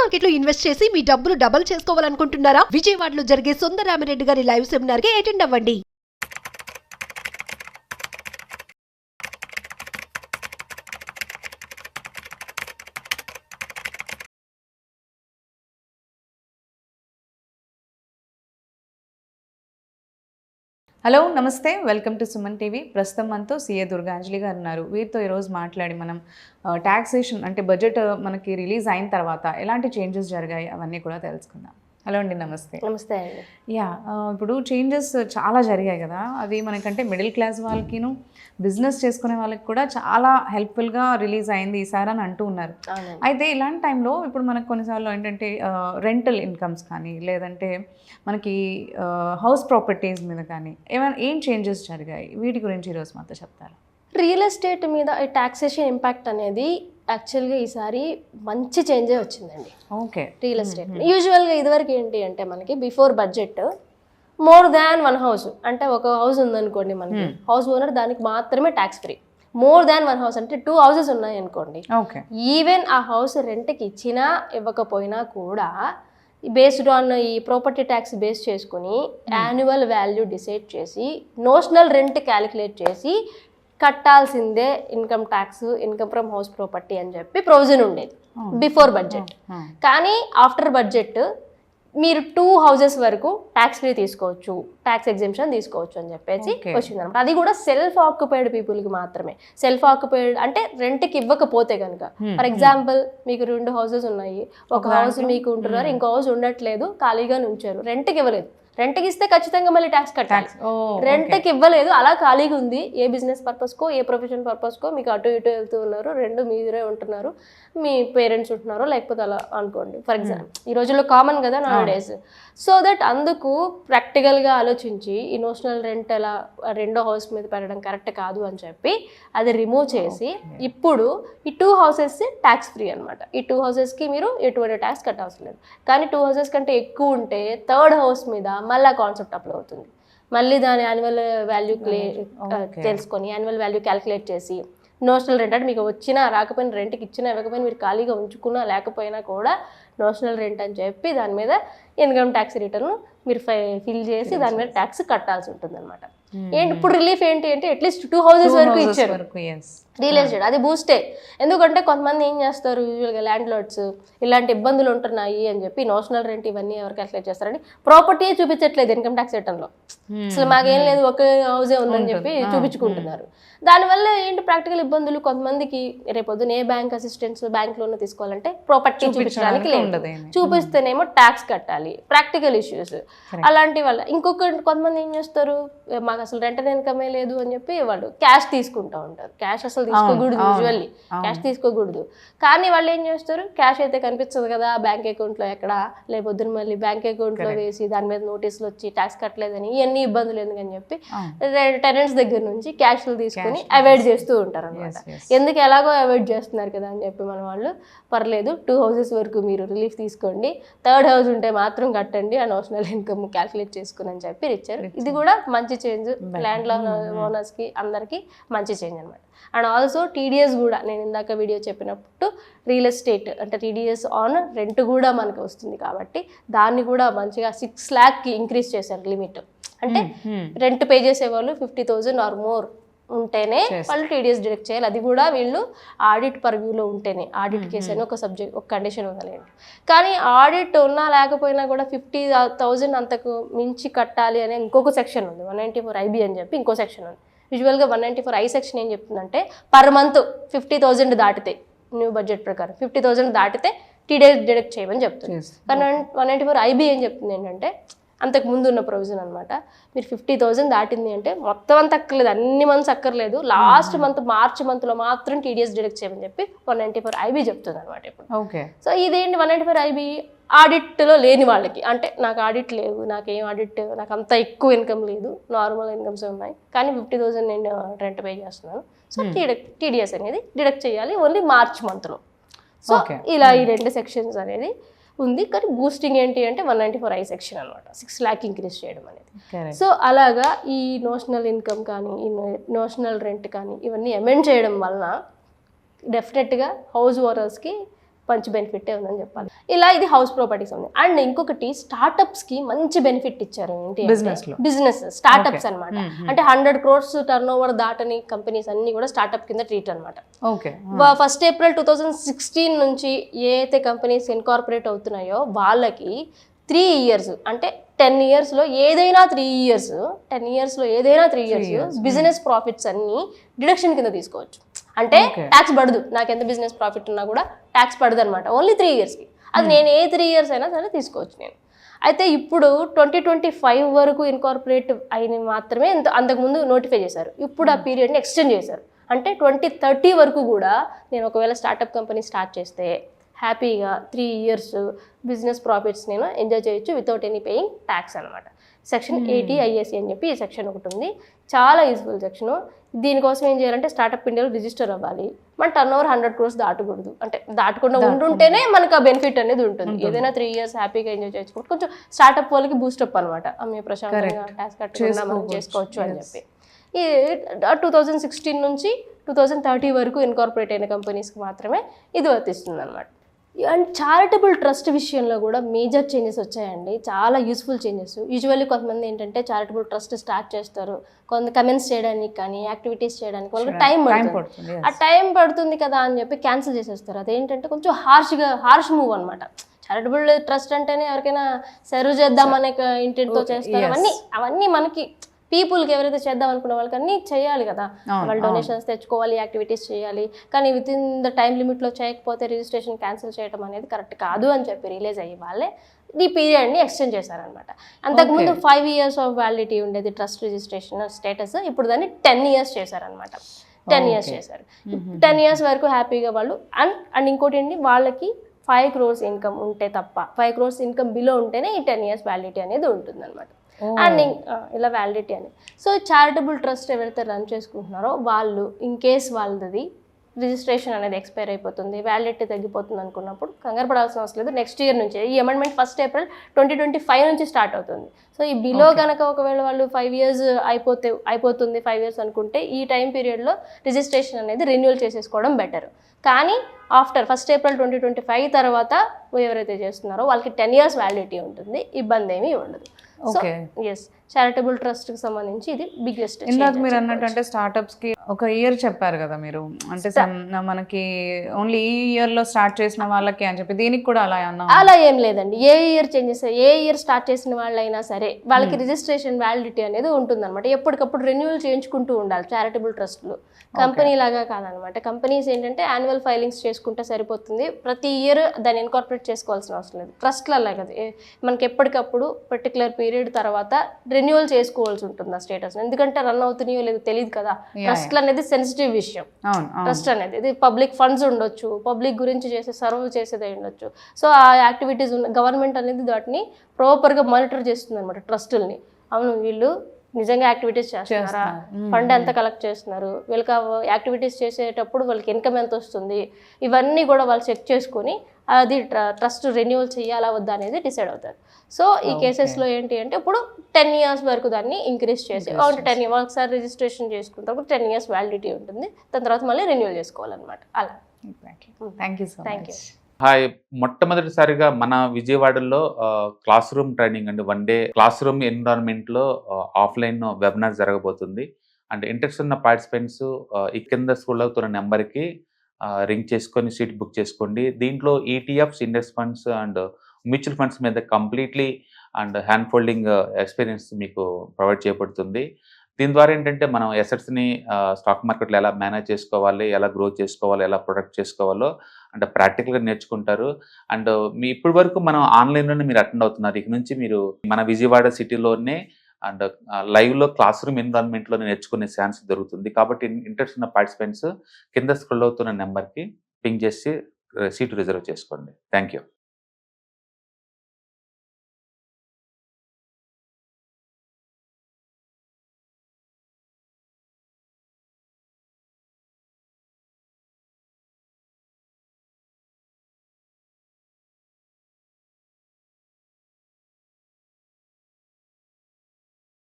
Market లో invest చేసి మీ డబ్బులు డబుల్ చేసుకోవాలనుకుంటున్నారా? విజయవాడలో జరిగే సుందరరామిరెడ్డి గారి లైవ్ సెమినార్ కి అటెండ్ అవ్వండి. హలో నమస్తే, వెల్కమ్ టు సుమన్ టీవీ. ప్రస్తుతం మనతో సీఏ దుర్గాంజలి గారు ఉన్నారు. వీరితో ఈరోజు మాట్లాడి మనం ట్యాక్సేషన్ అంటే బడ్జెట్ మనకి రిలీజ్ అయిన తర్వాత ఎలాంటి చేంజెస్ జరిగాయి అవన్నీ కూడా తెలుసుకుందాం. హలో అండి, నమస్తే. నమస్తే అండి. ఇప్పుడు చేంజెస్ చాలా జరిగాయి కదా, అది మనకంటే మిడిల్ క్లాస్ వాళ్ళకిను బిజినెస్ చేసుకునే వాళ్ళకి కూడా చాలా హెల్ప్ఫుల్గా రిలీజ్ అయింది ఈసారి అని అంటూ ఉన్నారు. అయితే ఇలాంటి టైంలో ఇప్పుడు మనకు కొన్నిసార్లు ఏంటంటే రెంటల్ ఇన్కమ్స్ కానీ లేదంటే మనకి హౌస్ ప్రాపర్టీస్ మీద కానీ ఏం చేంజెస్ జరిగాయి, వీటి గురించి ఈరోజు మాతో చెప్తారు. రియల్ ఎస్టేట్ మీద ఈ టాక్సేషన్ ఇంపాక్ట్ అనేది యాక్చువల్గా ఈసారి మంచి చేంజే వచ్చిందండి. ఓకే. రియల్ ఎస్టేట్ యూజువల్గా ఇదివరకు ఏంటి అంటే మనకి before budget more than one house అంటే ఒక హౌస్ ఉందనుకోండి, మనకి హౌస్ ఓనర్ దానికి మాత్రమే tax free. More than one house అంటే 2 houses ఉన్నాయి అనుకోండి, ఈవెన్ ఆ హౌస్ రెంట్కి ఇచ్చినా ఇవ్వకపోయినా కూడా బేస్డ్ ఆన్ ఈ ప్రాపర్టీ ట్యాక్స్ బేస్ చేసుకుని యాన్యువల్ వాల్యూ డిసైడ్ చేసి నోషనల్ రెంట్ క్యాలిక్యులేట్ చేసి కట్టాల్సిందే income tax, income from house property అని చెప్పి ప్రొవిజన్ ఉండేది బిఫోర్ బడ్జెట్. కానీ ఆఫ్టర్ బడ్జెట్ మీరు 2 houses వరకు ట్యాక్స్ ఫ్రీ తీసుకోవచ్చు, ట్యాక్స్ ఎగ్జెంప్షన్ తీసుకోవచ్చు అని చెప్పేసి వచ్చింది అనమాట. అది కూడా సెల్ఫ్ ఆక్యుపైడ్ పీపుల్కి మాత్రమే. సెల్ఫ్ ఆక్యుపైడ్ అంటే రెంట్కి ఇవ్వకపోతే కనుక, ఫర్ ఎగ్జాంపుల్ మీకు 2 houses ఉన్నాయి, ఒక హౌస్ మీకు ఉంటున్నారు, ఇంకో హౌస్ ఉండట్లేదు, ఖాళీగా ఉంచారు, రెంట్కి ఇవ్వలేదు. రెంట్కి ఇస్తే ఖచ్చితంగా మళ్ళీ ట్యాక్స్ కట్టాలి. రెంట్కి ఇవ్వలేదు, అలా ఖాళీగా ఉంది, ఏ బిజినెస్ పర్పస్కో ఏ ప్రొఫెషన్ పర్పస్కో మీకు అటు ఇటు వెళ్తూ ఉన్నారు, 2 మీరే ఉంటున్నారు, మీ పేరెంట్స్ ఉంటున్నారు, లేకపోతే అలా అనుకోండి ఫర్ ఎగ్జాంపుల్. ఈ రోజుల్లో కామన్ కదా నౌ డేస్. సో దట్ అందుకు ప్రాక్టికల్గా ఆలోచించి ఈ నోషనల్ రెంట్ ఎలా 2వ హౌస్ మీద పెట్టడం కరెక్ట్ కాదు అని చెప్పి అది రిమూవ్ చేసి ఇప్పుడు ఈ 2 houses ట్యాక్స్ ఫ్రీ అనమాట. ఈ 2 houses మీరు ఎటువంటి ట్యాక్స్ కట్టాల్సిన లేదు. కానీ 2 houses కంటే ఎక్కువ ఉంటే 3rd house మీద మళ్ళీ కాన్సెప్ట్ అప్లై అవుతుంది. మళ్ళీ దాని యాన్యువల్ వాల్యూ తెలుసుకొని యాన్యువల్ వాల్యూ క్యాలిక్యులేట్ చేసి నోషనల్ రెంట్ అంటే మీకు వచ్చినా రాకపోయినా, రెంట్కి ఇచ్చినా ఇవ్వకపోయినా, మీరు ఖాళీగా ఉంచుకున్నా లేకపోయినా కూడా నోషనల్ రెంట్ అని చెప్పి దాని మీద ఇన్కమ్ ట్యాక్స్ రిటర్న్ మీరు ఫిల్ చేసి దాని మీద ట్యాక్స్ కట్టాల్సి ఉంటుంది అనమాట. ఏంటి ఇప్పుడు రిలీఫ్ ఏంటి అంటే అట్లీస్ట్ 2 houses వరకు ఇచ్చారు రియల్ ఎస్టేట్. అది బూస్టే. ఎందుకంటే కొంతమంది ఏం చేస్తారు, యూజువల్గా ల్యాండ్ లార్డ్స్ ఇలాంటి ఇబ్బందులు ఉంటున్నాయి అని చెప్పి నోషనల్ రెంట్ ఇవన్నీ ఎవరు క్యాల్కులేట్ చేస్తారని ప్రాపర్టీ చూపించట్లేదు ఇన్కమ్ ట్యాక్స్ రిటర్న్లో. అసలు మాకేం లేదు, ఒక హౌసే ఉందని చెప్పి చూపించుకుంటున్నారు. దానివల్ల ఏంటి ప్రాక్టికల్ ఇబ్బందులు కొంతమందికి. రేపొద్దున ఏ బ్యాంక్ అసిస్టెన్స్ బ్యాంక్ లోన్ తీసుకోవాలంటే ప్రాపర్టీ చూపించడానికి లేదు, చూపిస్తేనేమో ట్యాక్స్ కట్టాలి, ప్రాక్టికల్ ఇష్యూస్ అలాంటి వల్ల. కొంతమంది ఏం చేస్తారు, మాకు అసలు రెంటల్ ఇన్కమే లేదు అని చెప్పి వాళ్ళు క్యాష్ తీసుకుంటూ ఉంటారు. క్యాష్ అసలు తీసుకోకూడదు, యూజువల్లీ క్యాష్ తీసుకోకూడదు. కానీ వాళ్ళు ఏం చేస్తారు, క్యాష్ అయితే కనిపించదు కదా బ్యాంక్ అకౌంట్లో ఎక్కడ, లేకపోతే మళ్ళీ బ్యాంక్ అకౌంట్లో వేసి దాని మీద నోటీసులు వచ్చి ట్యాక్స్ కట్టలేదని ఇవన్నీ ఇబ్బందులు ఎందుకని చెప్పి టెనెంట్స్ దగ్గర నుంచి క్యాష్లు తీసుకుని అవాయిడ్ చేస్తూ ఉంటారు అనమాట. ఎందుకు ఎలాగో అవాయిడ్ చేస్తున్నారు కదా అని చెప్పి మన వాళ్ళు పర్లేదు 2 houses వరకు మీరు రిలీఫ్ తీసుకోండి, 3rd house ఉంటే మాత్రం కట్టండి ఆ నోషనల్ ఇన్కమ్ క్యాల్కులేట్ చేసుకుని అని చెప్పి ఇచ్చారు. ఇది కూడా మంచి చేంజ్, ల్యాండ్ ఓనర్స్కి అందరికీ మంచి చేంజ్ అనమాట. అండ్ ఆల్సో టీడీఎస్ కూడా నేను ఇందాక వీడియో చెప్పినప్పుడు రియల్ ఎస్టేట్ అంటే టీడీఎస్ ఆన్ రెంట్ కూడా మనకు వస్తుంది కాబట్టి దాన్ని కూడా మంచిగా 6 lakhకి ఇంక్రీజ్ చేశారు లిమిట్. అంటే రెంట్ పే చేసేవాళ్ళు 50,000 ఆర్ మోర్ ఉంటేనే వాళ్ళు టీడీఎస్ డిడక్ట్ చేయాలి. అది కూడా వీళ్ళు ఆడిట్ పర్వ్యూలో ఉంటేనే. ఆడిట్ కేసు అని ఒక కండిషన్ ఉందండి. కానీ ఆడిట్ ఉన్నా లేకపోయినా కూడా 50,000 అంతకు మించి కట్టాలి అనే ఇంకొక సెక్షన్ ఉంది, 194IB అని చెప్పి ఇంకో సెక్షన్ ఉంది. యూజువల్గా 194I సెక్షన్ ఏం చెప్తుందంటే పర్ మంత్ 50,000 దాటితే, న్యూ బడ్జెట్ ప్రకారం 50,000 దాటితే టీడీఎస్ డిడక్ట్ చేయమని చెప్తుంది. కానీ 194IB ఏం చెప్తుంది ఏంటంటే అంతకు ముందు ఉన్న ప్రొవిజన్ అనమాట, మీరు 50,000 దాటింది అంటే మొత్తం అంత అక్కర్లేదు, అన్ని మంత్స్ అక్కర్లేదు, లాస్ట్ మంత్ మార్చ్ మంత్లో మాత్రం టీడీఎస్ డిడక్ట్ చేయమని చెప్పి 194IB చెప్తుంది అనమాట ఇప్పుడు. సో ఇదేంటి 194IB ఆడిట్లో లేని వాళ్ళకి, అంటే నాకు ఆడిట్ లేవు, నాకేం ఆడిట్, నాకు అంత ఎక్కువ ఇన్కమ్ లేదు, నార్మల్ ఇన్కమ్స్ ఉన్నాయి, కానీ 50,000 నేను రెంట్ పే చేస్తున్నాను, సో టీడీఎస్ అనేది డిడక్ట్ చేయాలి ఓన్లీ మార్చ్ మంత్లో. సో ఇలా ఈ 2 సెక్షన్స్ అనేది ఉంది. కానీ బూస్టింగ్ ఏంటి అంటే 194I సెక్షన్ అనమాట, 6 lakh ఇంక్రీజ్ చేయడం అనేది. సో అలాగా ఈ నోషనల్ ఇన్కమ్ కానీ ఈ నోషనల్ రెంట్ కానీ ఇవన్నీ అమెండ్ చేయడం వలన డెఫినెట్గా హౌస్ ఓనర్స్కి మంచి బెనిఫిట్ ఉందని చెప్పాలి. ఇలా ఇది హౌస్ ప్రాపర్టీస్ ఉంది. అండ్ ఇంకొకటి స్టార్టప్స్ కి మంచి బెనిఫిట్ ఇచ్చారు ఏంటి, బిజినెస్ స్టార్టప్స్ అనమాట. అంటే 100 crores టర్న్ ఓవర్ దాటని కంపెనీస్ అన్ని కూడా స్టార్టప్ కింద ట్రీట్ అనమాట. 1st April 2016 నుంచి ఏ అయితే కంపెనీస్ ఇన్కార్పొరేట్ అవుతున్నాయో వాళ్ళకి 3 years అంటే 10 years లో ఏదైనా 3 years 10 years లో ఏదైనా 3 years బిజినెస్ ప్రాఫిట్స్ అన్ని డిడక్షన్ కింద తీసుకోవచ్చు. అంటే ట్యాక్స్ పడదు, నాకు ఎంత బిజినెస్ ప్రాఫిట్ ఉన్నా కూడా ట్యాక్స్ పడదు అనమాట. ఓన్లీ 3 yearsకి. అది నేను ఏ 3 years అయినా సరే తీసుకోవచ్చు నేను. అయితే ఇప్పుడు 2025 వరకు ఇన్కార్పొరేట్ అయిన మాత్రమే అంతకుముందు నోటిఫై చేశారు. ఇప్పుడు ఆ పీరియడ్ని ఎక్స్టెండ్ చేశారు. అంటే 2030 వరకు కూడా నేను ఒకవేళ స్టార్టప్ కంపెనీ స్టార్ట్ చేస్తే హ్యాపీగా 3 years బిజినెస్ ప్రాఫిట్స్ నేను ఎంజాయ్ చేయొచ్చు వితౌట్ ఎనీ పేయింగ్ ట్యాక్స్ అనమాట. సెక్షన్ 80 IAC అని చెప్పి ఈ సెక్షన్ ఒకటి ఉంది. చాలా యూస్ఫుల్ సెక్షను. దీనికోసం ఏం చేయాలంటే స్టార్టప్ ఇండియాలో రిజిస్టర్ అవ్వాలి. మన టర్న్ ఓవర్ 100 crores దాటకూడదు. అంటే దాటకుండా ఉంటుంటేనే మనకు ఆ బెనిఫిట్ అనేది ఉంటుంది. ఏదైనా 3 years హ్యాపీగా ఎంజాయ్ చేయొచ్చు. కొంచెం స్టార్టప్ వాళ్ళకి బూస్టప్ అనమాట. మేము ప్రశాంతంగా ట్యాక్స్ కట్టకుండా మనం చేసుకోవచ్చు అని చెప్పి. ఈ 2016 నుంచి 2030 వరకు ఇన్కార్పొరేట్ అయిన కంపెనీస్కి మాత్రమే ఇది వర్తిస్తుంది అనమాట. అండ్ చారిటబుల్ ట్రస్ట్ విషయంలో కూడా మేజర్ చేంజెస్ వచ్చాయండి. చాలా యూస్ఫుల్ చేంజెస్. యూజువల్లీ కొంతమంది ఏంటంటే చారిటబుల్ ట్రస్ట్ స్టార్ట్ చేస్తారు, కొంత కమెంట్స్ చేయడానికి కానీ యాక్టివిటీస్ చేయడానికి వాళ్ళకి టైం పడుతుంది. ఆ టైం పడుతుంది కదా అని చెప్పి క్యాన్సిల్ చేసేస్తారు. అదేంటంటే కొంచెం హార్ష్ మూవ్ అనమాట. చారిటబుల్ ట్రస్ట్ అంటేనే ఎవరికైనా సర్వ్ చేద్దామనే ఇంటెంట్తో చేస్తారు. అవన్నీ మనకి పీపుల్కి ఎవరైతే చేద్దాం అనుకున్న వాళ్ళకి అన్నీ చేయాలి కదా. వాళ్ళు డొనేషన్స్ తెచ్చుకోవాలి, యాక్టివిటీస్ చేయాలి. కానీ విత్ ఇన్ ద టైం లిమిట్లో చేయకపోతే రిజిస్ట్రేషన్ క్యాన్సిల్ చేయడం అనేది కరెక్ట్ కాదు అని చెప్పి రిలీజ్ అయ్యి వాళ్ళే ఈ పీరియడ్ని ఎక్స్టెండ్ చేశారనమాట. అంతకుముందు 5 years ఆఫ్ వ్యాలిడిటీ ఉండేది ట్రస్ట్ రిజిస్ట్రేషన్ స్టేటస్. ఇప్పుడు దాన్ని 10 years చేశారనమాట. 10 years చేశారు. 10 years వరకు హ్యాపీగా వాళ్ళు. అండ్ ఇంకోటి ఏంటి, వాళ్ళకి 5 crores ఇన్కమ్ ఉంటే తప్ప 5 crores ఇన్కమ్ బిలో ఉంటేనే ఈ 10 years వ్యాలిడిటీ అనేది ఉంటుంది అనమాట. అండ్ ఇలా వ్యాలిడిటీ అని. సో చారిటబుల్ ట్రస్ట్ ఎవరైతే రన్ చేసుకుంటున్నారో వాళ్ళు ఇన్ కేస్ వాళ్ళది రిజిస్ట్రేషన్ అనేది ఎక్స్పైర్ అయిపోతుంది, వ్యాలిడిటీ తగ్గిపోతుంది అనుకున్నప్పుడు కంగారు పడాల్సిన అవసరం లేదు. నెక్స్ట్ ఇయర్ నుంచి ఈ అమెండ్మెంట్ 1st April 2025 నుంచి స్టార్ట్ అవుతుంది. సో ఈ బిలో కనుక ఒకవేళ వాళ్ళు 5 years అయిపోతుంది 5 years అనుకుంటే ఈ టైం పీరియడ్లో రిజిస్ట్రేషన్ అనేది రెన్యూవల్ చేసేసుకోవడం బెటర్. కానీ ఆఫ్టర్ 1st April 2025 తర్వాత ఎవరైతే చేస్తున్నారో వాళ్ళకి 10 years వ్యాలిడిటీ ఉంటుంది, ఇబ్బంది ఏమీ ఉండదు. సో ఎస్, చారిటబుల్ ట్రస్ట్ కి సంబంధించి ఇది బిగ్గెస్ట్. ఇందాక మీరు అన్నట్టు అంటే స్టార్టప్స్ కి 1 year చెప్పారు కదా మీరు, అంటే మనకి ఓన్లీ ఈ ఇయర్ లో స్టార్ట్ చేసిన వాళ్ళకి అని చెప్పి, దీనికి కూడా అలా ఏం లేదండి. ఏ ఇయర్ స్టార్ట్ చేసిన వాళ్ళైనా సరే వాళ్ళకి రిజిస్ట్రేషన్ వ్యాలిడిటీ అనేది ఉంటుంది అనమాట. ఎప్పటికప్పుడు రెన్యూవల్ చేయించుకుంటూ ఉండాలి చారిటబుల్ ట్రస్ట్లు. కంపెనీ లాగా కాదనమాట. కంపెనీస్ ఏంటంటే యాన్యువల్ ఫైలింగ్స్ చేసుకుంటే సరిపోతుంది, ప్రతి ఇయర్ దాన్ని ఇన్కార్పొరేట్ చేసుకోవాల్సిన అవసరం లేదు. ట్రస్ట్లు అలా కదా, మనకి ఎప్పటికప్పుడు పర్టికులర్ పీరియడ్ తర్వాత రెన్యువల్ చేసుకోవాల్సి ఉంటుంది ఆ స్టేటస్. ఎందుకంటే రన్ అవుతున్నాయో లేదో తెలియదు కదా. ట్రస్ట్లు అనేది సెన్సిటివ్ విషయం. ట్రస్ట్ అనేది ఇది పబ్లిక్ ఫండ్స్ ఉండొచ్చు, పబ్లిక్ గురించి సర్వ్ చేసేది ఉండొచ్చు. సో ఆ యాక్టివిటీస్ గవర్నమెంట్ అనేది వాటిని ప్రాపర్గా మానిటర్ చేస్తుంది అనమాట ట్రస్టుల్ని. అవును, వీళ్ళు నిజంగా యాక్టివిటీస్ చేస్తున్నారా, ఫండ్ ఎంత కలెక్ట్ చేస్తున్నారు, వీళ్ళకి యాక్టివిటీస్ చేసేటప్పుడు వాళ్ళకి ఇన్కమ్ ఎంత వస్తుంది, ఇవన్నీ కూడా వాళ్ళు చెక్ చేసుకొని అది ట్రస్ట్ రెన్యూవల్ చేయాలా వద్దా అనేది డిసైడ్ అవుతారు. సో ఈ కేసెస్లో ఏంటి అంటే ఇప్పుడు 10 years వరకు దాన్ని ఇంక్రీజ్ చేసి 10 years ఒకసారి రిజిస్ట్రేషన్ చేసుకుంటే 10 years వ్యాలిడిటీ ఉంటుంది. దాని తర్వాత మళ్ళీ రెన్యూవల్ చేసుకోవాలన్నమాట. అలా. Thank you. హాయ్, మొట్టమొదటిసారిగా మన విజయవాడలో క్లాస్ రూమ్ ట్రైనింగ్ అండి, 1 day క్లాస్ రూమ్ ఎన్విరాన్మెంట్లో ఆఫ్లైన్ వెబినార్ జరగబోతుంది. అండ్ ఇంట్రెస్ట్ ఉన్న పార్టిసిపెంట్స్ ఈ కింద స్కూల్ అవుతున్న నెంబర్కి రింగ్ చేసుకొని సీట్ బుక్ చేసుకోండి. దీంట్లో ETFs, index funds and mutual funds మీద completely and hand holding experience మీకు ప్రొవైడ్ చేయబడుతుంది. దీని ద్వారా ఏంటంటే మనం ఎసెట్స్ని స్టాక్ మార్కెట్లో ఎలా మేనేజ్ చేసుకోవాలి, ఎలా గ్రో చేసుకోవాలి, ఎలా ప్రొడక్ట్ చేసుకోవాలో అంటే ప్రాక్టికల్గా నేర్చుకుంటారు. అండ్ ఇప్పటి వరకు మనం ఆన్లైన్లోనే మీరు అటెండ్ అవుతున్నారు. ఇక నుంచి మీరు మన విజయవాడ సిటీలోనే అండ్ లైవ్లో క్లాస్ రూమ్ ఎన్విరాన్మెంట్లో నేర్చుకునే ఛాన్స్ దొరుకుతుంది. కాబట్టి ఇంట్రెస్ట్ ఉన్న పార్టిసిపెంట్స్ కింద స్క్రోల్ అవుతున్న నెంబర్కి పింగ్ చేసి సీటు రిజర్వ్ చేసుకోండి. Thank you.